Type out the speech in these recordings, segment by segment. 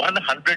100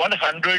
100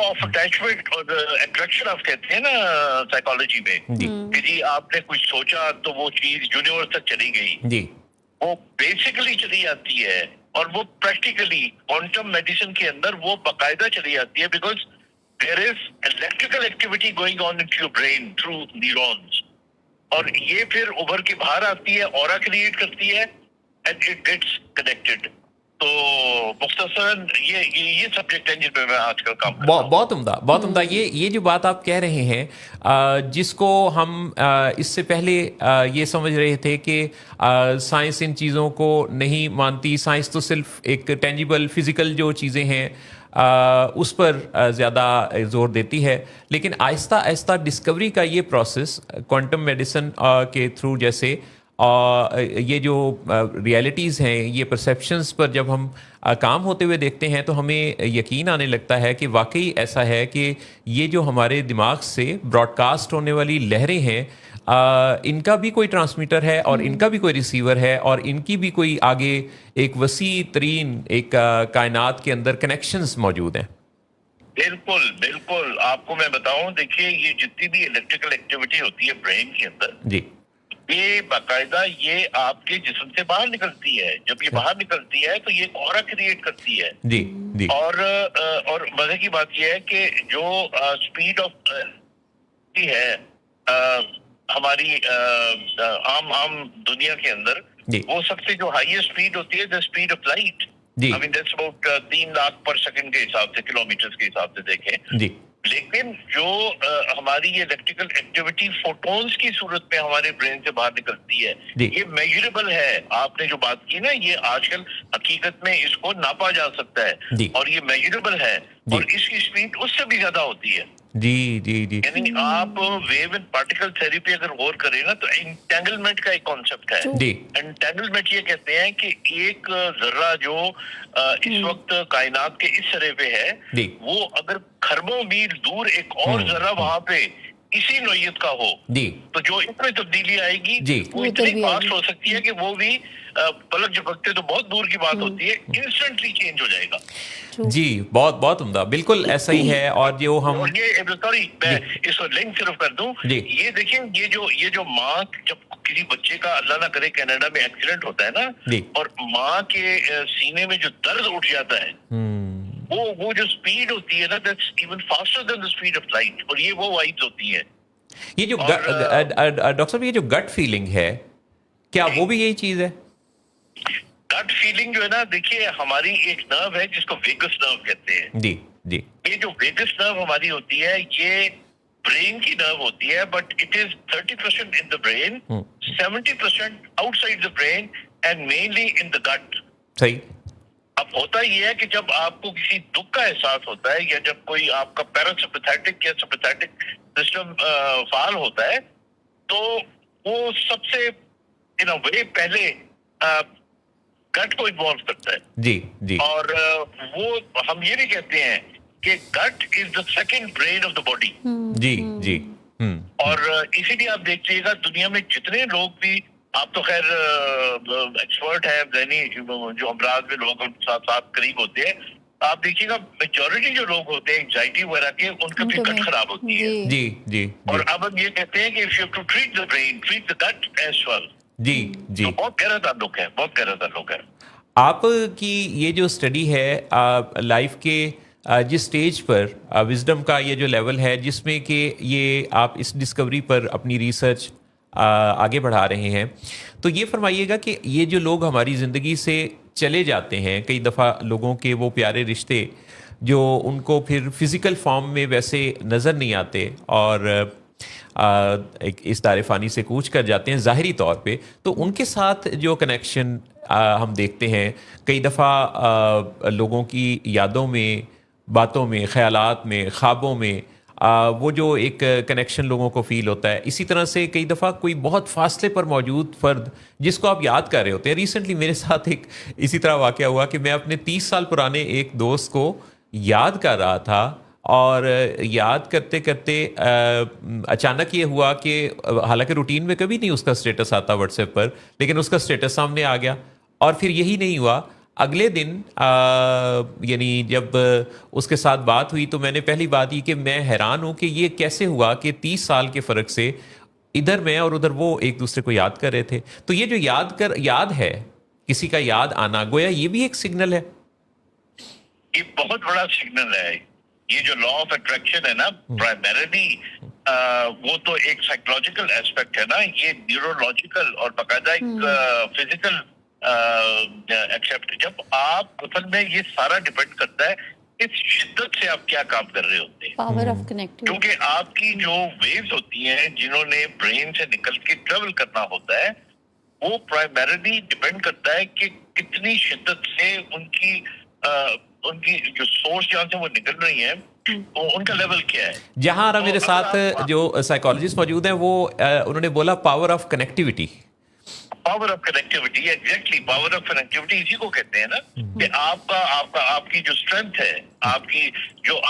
of attachment اور attraction آپ کہتے ہیں نا سائیکالوجی میں کہ جی آپ نے کچھ سوچا تو وہ چیز یونیورس تک چلی گئی، جی وہ بیسیکلی چلی جاتی ہے، اور وہ پریکٹیکلی کوانٹم میڈیسن کے اندر وہ باقاعدہ چلی جاتی ہے، because there is electrical activity going on in your brain through neurons, اور یہ پھر ابھر کے باہر آتی ہے، اورا کریٹ کرتی ہے اینڈ اٹ گیٹس کنیکٹڈ. تو مختصراً یہ سبجیکٹ ہے جن پہ میں آج کل کام کرتا ہوں. بہت عمدہ، بہت عمدہ. یہ جو بات آپ کہہ رہے ہیں، جس کو ہم اس سے پہلے یہ سمجھ رہے تھے کہ سائنس ان چیزوں کو نہیں مانتی، سائنس تو صرف ایک ٹینجیبل فزیکل جو چیزیں ہیں اس پر زیادہ زور دیتی ہے، لیکن آہستہ آہستہ ڈسکوری کا یہ پروسیس کوانٹم میڈیسن کے تھرو جیسے یہ جو ریئلٹیز ہیں، یہ پرسیپشنز پر جب ہم کام ہوتے ہوئے دیکھتے ہیں تو ہمیں یقین آنے لگتا ہے کہ واقعی ایسا ہے کہ یہ جو ہمارے دماغ سے براڈ کاسٹ ہونے والی لہریں ہیں، ان کا بھی کوئی ٹرانسمیٹر ہے اور ان کا بھی کوئی ریسیور ہے، اور ان کی بھی کوئی آگے ایک وسیع ترین ایک کائنات کے اندر کنیکشنز موجود ہیں. بالکل بالکل. آپ کو میں بتاؤں، دیکھیے یہ جتنی بھی الیکٹریکل ایکٹیویٹی ہوتی ہے برین کے اندر، جی یہ باقاعدہ یہ آپ کے جسم سے باہر نکلتی ہے. جب یہ باہر نکلتی ہے تو یہ اورا کریٹ کرتی ہے. جی جی. اور مزے کی بات یہ ہے کہ جو اسپیڈ آف ہے ہماری عام دنیا کے اندر، جی وہ سب سے جو ہائیسٹ اسپیڈ ہوتی ہے دا اسپیڈ آف لائٹ. جی I mean that's about 3 lakh per second کے حساب سے، کلومیٹر کے حساب سے دیکھیں. جی لیکن جو ہماری یہ الیکٹریکل ایکٹیویٹی فوٹونز کی صورت میں ہمارے برین سے باہر نکلتی ہے، جی. یہ میجربل ہے. آپ نے جو بات کی نا، یہ آج کل حقیقت میں اس کو ناپا جا سکتا ہے، جی. اور یہ میجربل ہے، جی. اور اس کی اسپیڈ اس سے بھی زیادہ ہوتی ہے. جی جی جی. یعنی آپ ویو اینڈ پارٹیکل تھیریپی اگر غور کریں نا تو انٹینگلمنٹ کا ایک کانسیپٹ ہے. جی انٹینگلمنٹ یہ کہتے ہیں کہ ایک ذرہ جو اس وقت کائنات کے اس سرے پہ ہے، جی. وہ اگر کھربوں میل دور ایک اور ذرہ وہاں پہ اسی نوعیت کا ہو، جی تو جو اس میں تبدیلی آئے گی جی. وہ اتنی فاسٹ ہو سکتی ہے کہ وہ بھی پلک جھپکتے تو بہت دور کی بات ہوتی ہے، انسٹنٹلی چینج ہو جائے گا. جی بہت بہت عمدہ، بالکل ایسا ہی ہے. اور جو ہم سوری میں اس کو لنک صرف کر دوں، جی. یہ دیکھیں یہ جو ماں جب کسی بچے کا اللہ نہ کرے کینیڈا میں ایکسیڈنٹ ہوتا ہے نا، جی. اور ماں کے سینے میں جو درد اٹھ جاتا ہے، وہ جو سپیڈ ہوتی ہے نا، that's even faster than the speed of light, اور یہ وہ وائبز ہوتی ہیں. یہ جو ڈاکٹر صاحب یہ جو گٹ فیلنگ ہے، کیا وہ بھی یہی چیز ہے؟ گٹ فیلنگ جو ہے نا، دیکھیے ہماری ایک نرو ہے جس کو ویگس نرو کہتے ہیں. جی جی. یہ جو ویگس نرو ہماری ہوتی ہے، یہ برین کی نرو ہوتی ہے، but it is 30% in the brain, 70% outside the brain, and mainly in the gut. صحیح. اب ہوتا یہ ہے کہ جب آپ کو کسی دکھ کا احساس ہوتا ہے، یا جب کوئی آپ کا پیراسمپیتھیٹک یا سمپیتھیٹک سسٹم فعال ہوتا ہے، تو وہ سب سے ان اے وے پہلے گٹ کو انوالو کرتا ہے. جی جی. اور وہ ہم یہ بھی کہتے ہیں کہ gut is the second brain of the body. جی جی. اور اسی لیے آپ دیکھیے گا دنیا میں جتنے لوگ بھی، آپ تو خیر ایکسپرٹ ہیں ذہنی جو امراض میں لوگ ساتھ قریب ہوتے ہیں، آپ دیکھیے گا میجورٹی جو لوگ ہوتے ہیں انگزائٹی وغیرہ کے، ان کا بھی گٹ خراب ہوتی ہے. جی جی. اور اب ہم یہ کہتے ہیں کہ if you have to treat the brain, treat the gut as well. جی جی. تو بہت گہرا تعلق ہے، بہت گہرا تعلق ہے. آپ کی یہ جو اسٹڈی ہے لائف کے جس سٹیج پر وزڈم کا یہ جو لیول ہے، جس میں کہ یہ آپ اس ڈسکوری پر اپنی ریسرچ آگے بڑھا رہے ہیں، تو یہ فرمائیے گا کہ یہ جو لوگ ہماری زندگی سے چلے جاتے ہیں، کئی دفعہ لوگوں کے وہ پیارے رشتے جو ان کو پھر فزیکل فارم میں ویسے نظر نہیں آتے اور اس دار فانی سے کوچ کر جاتے ہیں ظاہری طور پہ، تو ان کے ساتھ جو کنیکشن ہم دیکھتے ہیں کئی دفعہ لوگوں کی یادوں میں، باتوں میں، خیالات میں، خوابوں میں، وہ جو ایک کنیکشن لوگوں کو فیل ہوتا ہے. اسی طرح سے کئی دفعہ کوئی بہت فاصلے پر موجود فرد جس کو آپ یاد کر رہے ہوتے ہیں. ریسنٹلی میرے ساتھ ایک اسی طرح واقعہ ہوا کہ میں اپنے 30 سال پرانے ایک دوست کو یاد کر رہا تھا، اور یاد کرتے کرتے اچانک یہ ہوا کہ حالانکہ روٹین میں کبھی نہیں اس کا سٹیٹس آتا واٹس ایپ پر، لیکن اس کا سٹیٹس سامنے آ گیا. اور پھر یہی نہیں ہوا، اگلے دن یعنی جب اس کے ساتھ بات ہوئی تو میں نے پہلی بات یہ کہ میں حیران ہوں کہ یہ کیسے ہوا کہ 30 سال کے فرق سے ادھر میں اور ادھر وہ ایک دوسرے کو یاد کر رہے تھے. تو یہ جو یاد ہے کسی کا یاد آنا, گویا یہ بھی ایک سگنل ہے. یہ بہت بڑا سگنل ہے. یہ جو لا آف اٹریکشن ہے نا, پرائمریلی وہ تو ایک سائیکولوجیکل ایسپیکٹ ہے نا, یہ نیورولوجیکل اور باقاعدہ ایک فزیکل ایکسپٹ. جب آپ اصل میں یہ سارا ڈیپینڈ کرتا ہے اس شدت سے آپ کیا کام کر رہے ہوتے ہیں, پاور آف کنیکٹیوٹی. کیونکہ آپ کی جو ویوز ہوتی ہیں جنہوں نے برین سے نکل کے ٹریول کرنا ہوتا ہے, وہ پرائمریلی ڈیپینڈ کرتا ہے کہ کتنی شدت سے ان کی جو سورس جہاں سے وہ نکل رہی ہیں ان کا لیول کیا ہے. جہاں میرے ساتھ جو سائیکالوجسٹ موجود ہیں وہ انہوں نے بولا power of connectivity. Power of connectivity, exactly power of connectivity اسی کو کہتے ہیں نا, کہ آپ کی جو اسٹرینتھ ہے, آپ کی جو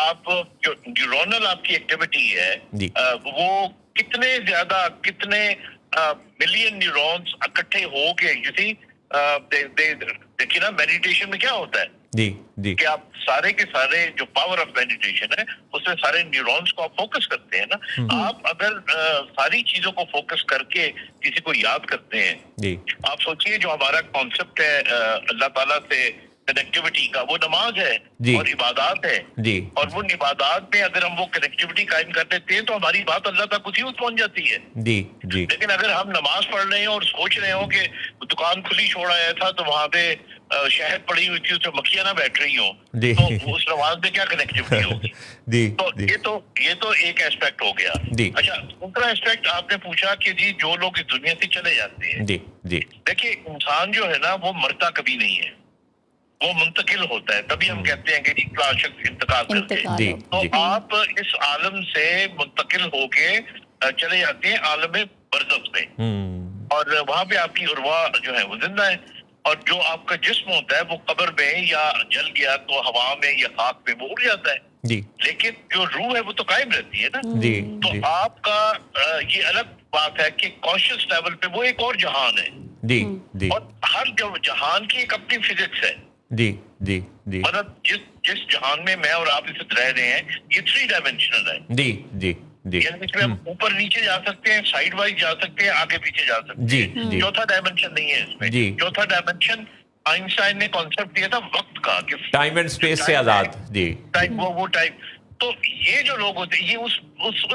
نیورونل آپ کی ایکٹیویٹی ہے, وہ کتنے زیادہ کتنے ملین نیورونز اکٹھے ہو کے, دیکھیے نا میڈیٹیشن میں کیا ہوتا ہے جی جی کہ آپ سارے کے سارے جو پاور آف میڈیٹیشن ہے اس میں سارے نیورونز کو آپ فوکس کرتے ہیں نا. آپ اگر ساری چیزوں کو فوکس کر کے کسی کو یاد کرتے ہیں, آپ سوچئے جو ہمارا کانسیپٹ ہے اللہ تعالیٰ سے کنیکٹیوٹی کا, وہ نماز ہے اور عبادات ہے, اور وہ عبادات میں اگر ہم وہ کنیکٹیوٹی قائم کر دیتے ہیں تو ہماری بات اللہ تک اسی وقت پہنچ جاتی ہے. لیکن اگر ہم نماز پڑھ رہے ہیں اور سوچ رہے ہوں کہ دکان کھلی چھوڑ آیا تھا تو وہاں پہ شہد پڑی ہوئی تھی, اس میں مکھیاں نہ بیٹھ رہی ہوں, تو اس نماز میں کیا کنیکٹیوٹی ہوگی. تو یہ تو ایک ایسپیکٹ ہو گیا. اچھا, دوسرا ایسپیکٹ آپ نے پوچھا کہ جی جو لوگ اس دنیا سے چلے جاتے ہیں, دیکھیے انسان جو ہے نا وہ مرتا کبھی نہیں ہے, وہ منتقل ہوتا ہے. تبھی ہم کہتے ہیں کہ اطلاع شخص انتقال کرتے ہیں. تو آپ اس عالم سے منتقل ہو کے چلے جاتے ہیں عالم برزخ میں, اور وہاں پہ آپ کی ارواح جو ہے وہ زندہ ہے, اور جو آپ کا جسم ہوتا ہے وہ قبر میں یا جل گیا تو ہوا میں یا خاک میں وہ اڑ جاتا ہے, لیکن جو روح ہے وہ تو قائم رہتی ہے نا. تو آپ کا یہ الگ بات ہے کہ کانشیس لیول پہ وہ ایک اور جہان ہے, اور ہر جہان کی ایک اپنی فزکس ہے. مطلب جس جہان میں میں اور آپ اس وقت رہ رہے ہیں یہ 3 ڈائمینشنل ہے. یعنی اس میں ہم اوپر نیچے جا سکتے ہیں, سائیڈ وائز جا سکتے ہیں, آگے پیچھے جا سکتے ہیں. چوتھا ڈائمینشن نہیں ہے اس میں. چوتھا ڈائمینشن آئنسٹائن نے کانسیپٹ دیا تھا وقت کا, کہ ٹائم اینڈ اسپیس سے آزاد. وہ ٹائم. تو یہ جو لوگ ہوتے ہیں یہ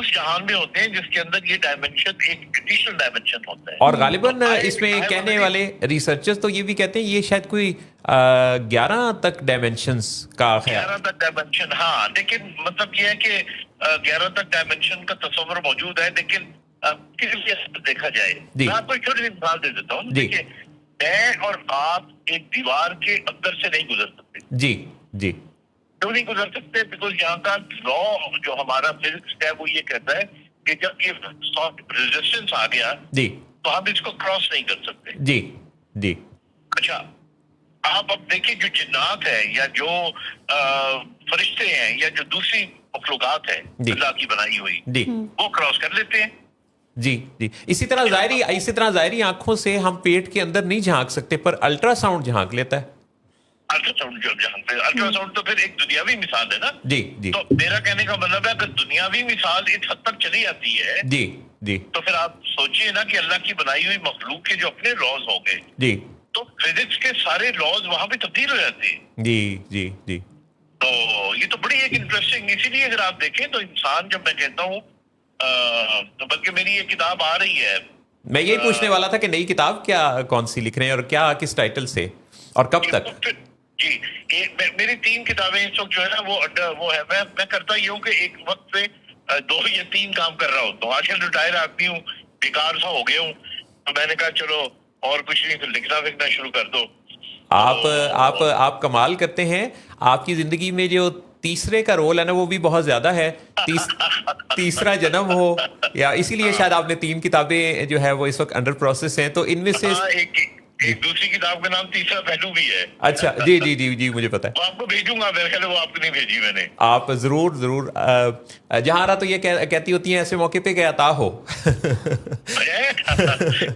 اس جہان میں ہوتے ہیں جس کے اندر یہ ڈائمینشن ایک ایڈیشنل ڈائمینشن ہوتا ہے. اور غالباً اس میں کہنے والے ریسرچرز تو یہ بھی کہتے ہیں یہ شاید کوئی 11 تک ڈائمینشنز کا خیال. 11 تک ڈائمینشن, ہاں, لیکن مطلب یہ ہے کہ 11 تک ڈائمینشن کا تصور موجود ہے, لیکن کسی بھی حد دیکھا جائے. میں آپ کو ایک چھوٹی سی مثال دے دیتا ہوں. دیکھیے, میں اور آپ ایک دیوار کے اندر سے نہیں گزر سکتے. کیوں نہیں گزر سکتے؟ بیکاز یہاں کا لا جو ہمارا فزکس ہے وہ یہ کہتا ہے کہ جب یہ ریزسٹنس آ گیا تو ہم اس کو کراس نہیں کر سکتے. اچھا, آپ اب دیکھیں جو جنات ہیں یا جو فرشتے ہیں یا جو دوسری مخلوقات ہیں اللہ کی بنائی ہوئی, وہ کراس کر لیتے ہیں. اسی طرح ظاہری آنکھوں سے ہم پیٹ کے اندر نہیں جھانک سکتے, پر الٹرا ساؤنڈ جھانک لیتا ہے. الٹرا ساؤنڈ تو پھر ایک دنیاوی مثال ہے نا. تو میرا کہنے کا مطلب ہے کہ دنیاوی مثال اس حد تک چلی جاتی ہے تو پھر آپ سوچئے نا کہ اللہ کی بنائی ہوئی مخلوق کے جو اپنے لاز ہوں گے, تو فزکس کے سارے لاز وہاں پہ تبدیل ہو جاتے ہیں. تو یہ تو بڑی ایک انٹرسٹنگ, اسی لیے اگر آپ دیکھیں تو انسان, جب میں کہتا ہوں بلکہ میری یہ کتاب آ رہی ہے, میں یہی پوچھنے والا تھا کہ نئی کتاب کون سی لکھ رہے ہیں اور کیا کس ٹائٹل سے اور کب تک؟ جی, میری 3 کتابیں اس وقت جو ہے نا وہ ہے. میں کرتا یہ ہوں کہ ایک وقت پہ 2 یا 3 کام کر رہا ہوتا ہوں. آج کل ریٹائر آدمی ہوں, بیکار سا ہو گیا ہوں, تو میں نے کہا چلو اور کچھ نہیں, پھر لکھنا شروع کر دو. آپ کمال کرتے ہیں. آپ کی زندگی میں جو تیسرے کا رول ہے نا وہ بھی بہت زیادہ ہے. تیسرا جنم ہو, یا اسی لیے شاید آپ نے 3 کتابیں جو ہے وہ اس وقت انڈر پروسیس ہیں. تو ان میں سے ایک دوسری کتاب کا نام تیسرا پہلو بھی ہے. اچھا, جی مجھے پتا ہے. آپ کو بھیجوں گا, میرے خیال وہ آپ کو نہیں بھیجی میں نے. آپ ضرور جہاں رہا تو یہ کہتی ہوتی ہیں ایسے موقع پہ کہ عطا ہو.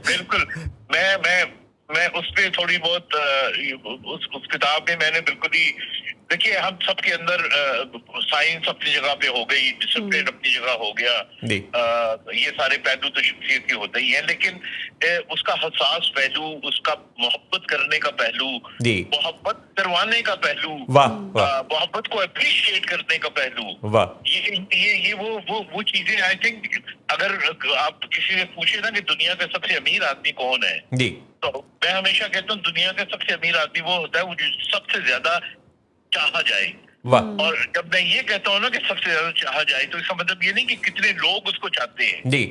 بالکل. میں اس پہ تھوڑی بہت اس کتاب میں نے بالکل ہی دیکھیے ہم سب کے اندر سائنس اپنی جگہ پہ ہو گئی, ڈسپلن اپنی جگہ ہو گیا, یہ سارے پہلو تو شخصیت کے ہوتے ہی ہیں, لیکن اس کا حساس پہلو, اس کا محبت کرنے کا پہلو, محبت کروانے کا پہلو, محبت کو اپریشیٹ کرنے کا پہلو, یہ وہ چیزیں آئی تھنک اگر آپ کسی سے پوچھے نا کہ دنیا کا سب سے امیر آدمی کون ہے, تو میں ہمیشہ کہتا ہوں دنیا کا سب سے امیر آدمی وہ ہوتا ہے وہ جو سب سے زیادہ چاہا جائے. اور جب میں یہ کہتا ہوں نا کہ سب سے زیادہ چاہا جائے تو اس کا مطلب یہ نہیں کہ کتنے لوگ اس کو چاہتے ہیں,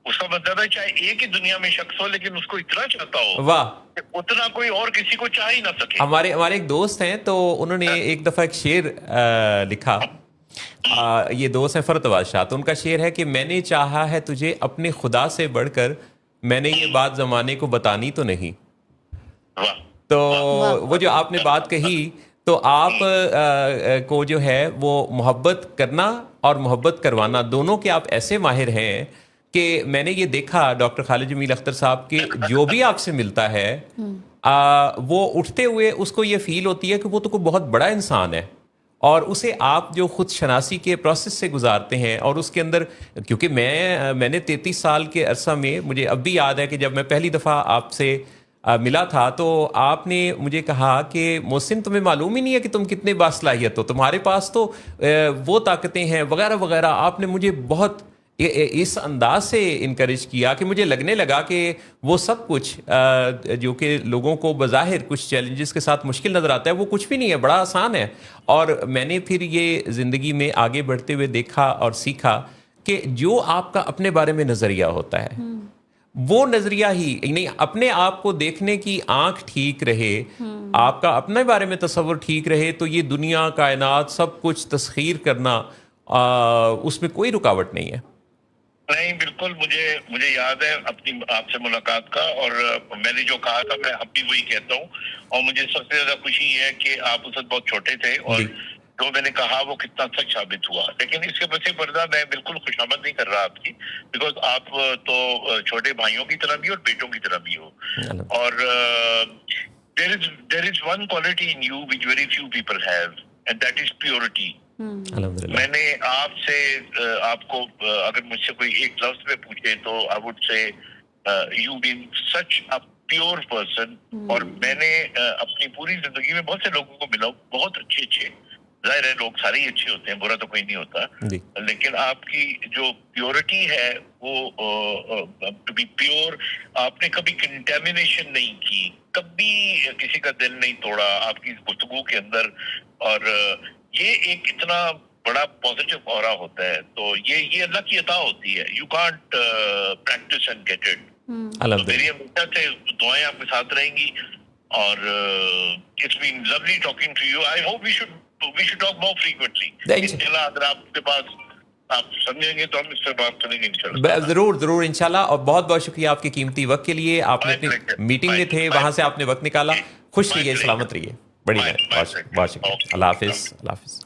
اس کا مطلب ہے چاہے ایک ہی دنیا میں شخص ہو لیکن اس کو اتنا چاہتا ہو کہ اتنا کوئی اور کسی کو چاہ ہی نہ سکے. ہمارے ایک دوست ہیں تو انہوں نے ایک دفعہ ایک شعر لکھا, یہ دوست ہیں فرتواز شاہ, تو ان کا شعر ہے کہ میں نے چاہا ہے تجھے اپنے خدا سے بڑھ کر, میں نے یہ بات زمانے کو بتانی تو نہیں. تو وہ جو آپ نے بات کہی تو آپ کو جو ہے وہ محبت کرنا اور محبت کروانا دونوں کے آپ ایسے ماہر ہیں کہ میں نے یہ دیکھا ڈاکٹر خالد جمیل اختر صاحب کے جو بھی آپ سے ملتا ہے وہ اٹھتے ہوئے اس کو یہ فیل ہوتی ہے کہ وہ تو کوئی بہت بڑا انسان ہے, اور اسے آپ جو خود شناسی کے پروسیس سے گزارتے ہیں, اور اس کے اندر کیونکہ میں نے 33 سال کے عرصہ میں مجھے اب بھی یاد ہے کہ جب میں پہلی دفعہ آپ سے ملا تھا تو آپ نے مجھے کہا کہ محسن تمہیں معلوم ہی نہیں ہے کہ تم کتنے باصلاحیت ہو, تمہارے پاس تو وہ طاقتیں ہیں وغیرہ وغیرہ. آپ نے مجھے بہت اس انداز سے انکریج کیا کہ مجھے لگنے لگا کہ وہ سب کچھ جو کہ لوگوں کو بظاہر کچھ چیلنجز کے ساتھ مشکل نظر آتا ہے وہ کچھ بھی نہیں ہے, بڑا آسان ہے. اور میں نے پھر یہ زندگی میں آگے بڑھتے ہوئے دیکھا اور سیکھا کہ جو آپ کا اپنے بارے میں نظریہ ہوتا ہے وہ نظریہ ہی نہیں, اپنے آپ کو دیکھنے کی آنکھ ٹھیک رہے, آپ کا اپنے بارے میں تصور ٹھیک رہے تو یہ دنیا کائنات سب کچھ تسخیر کرنا اس میں کوئی رکاوٹ نہیں ہے. نہیں بالکل, مجھے یاد ہے اپنی آپ سے ملاقات کا, اور میں نے جو کہا تھا میں اب بھی وہی کہتا ہوں, اور مجھے سب سے زیادہ خوشی ہے کہ آپ اس وقت بہت چھوٹے تھے اور جو میں نے کہا وہ کتنا سچ ثابت ہوا. لیکن اس کے پس پردہ میں بالکل خوشامد نہیں کر رہا آپ کی, بیکاز آپ تو چھوٹے بھائیوں کی طرح بھی اور بیٹوں کی طرح بھی ہو, اور there is one quality in you which very few people have, and that is purity. میں نے آپ کو اگر مجھ سے کوئی ایک لفظ میں پوچھے تو I would say you been such a pure person. اور میں نے اپنی پوری زندگی میں بہت سے لوگوں کو ملا, بہت اچھے, ظاہر ہے لوگ سارے ہی اچھے ہوتے ہیں, برا تو کوئی نہیں ہوتا, لیکن آپ کی جو پیورٹی ہے وہ ٹو بی پیور, آپ نے کبھی کنٹیمنیشن نہیں کی, کبھی کسی کا دل نہیں توڑا آپ کی گفتگو کے اندر, اور یہ ایک اتنا بڑا پازیٹیو اورا ہوتا ہے. تو یہ اللہ کی عطا ہوتی ہے, you can't practise and get it. میری ہمیشہ سے دعائیں آپ کے ساتھ رہیں گی, اور it's been lovely talking to you. I hope we should talk more frequently. انشاءاللہ اگر آپ کے پاس آپ سمجھیں گے تو ہم اس سے بات کریں گے انشاءاللہ. ضرور انشاءاللہ. اور بہت بہت شکریہ آپ کے قیمتی وقت کے لیے. آپ نے اپنی میٹنگ میں تھے, وہاں سے آپ نے وقت نکالا. خوش رہیے, سلامت رہیے. بڑی بہت شکریہ. اللہ حافظ.